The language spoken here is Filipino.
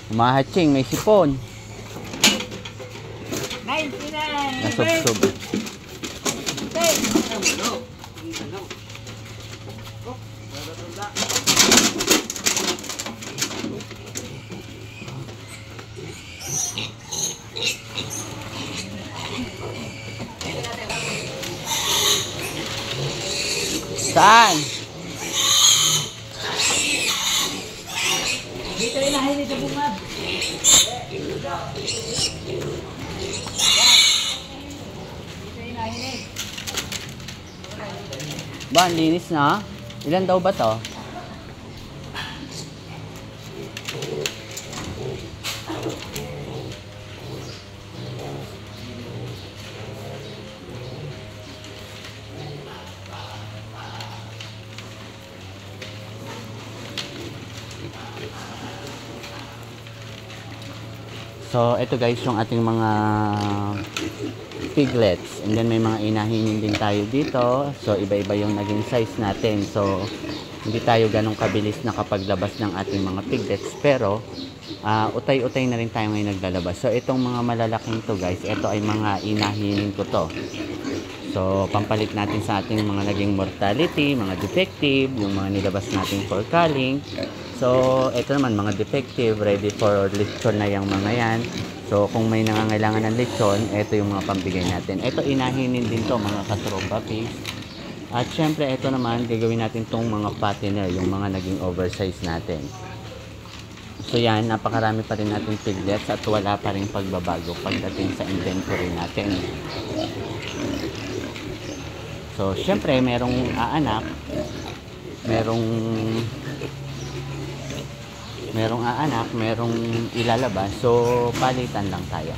Umahatching, may sipon. 99. Nasubsob. Saan? Dito inahin sa bungad. Ba, ang linis na? Ilan daw ba to? So, ito guys yung ating mga piglets. And then may mga inahinin din tayo dito. So, iba-iba yung naging size natin. So, hindi tayo ganong kabilis nakapaglabas ng ating mga piglets. Pero, utay-utay na rin tayo ngayon naglalabas. So, itong mga malalaking to guys, ito ay mga inahinin ko to. So, pampalit natin sa ating mga naging mortality, mga defective, yung mga nilabas natin for culling. So, ito naman mga defective, ready for lechon na yung mga yan. So, kung may nangangailangan ng lechon, ito yung mga pambigay natin. Ito, inahinin din to mga katropa pigs. At syempre, ito naman, gagawin natin tong mga fattener, yung mga naging oversize natin. So, yan, napakarami pa rin natin piglets at wala pa rin pagbabago pagdating sa inventory natin. So, syempre, merong aanak, merong aanak, merong ilalabas. So, palitan lang tayo.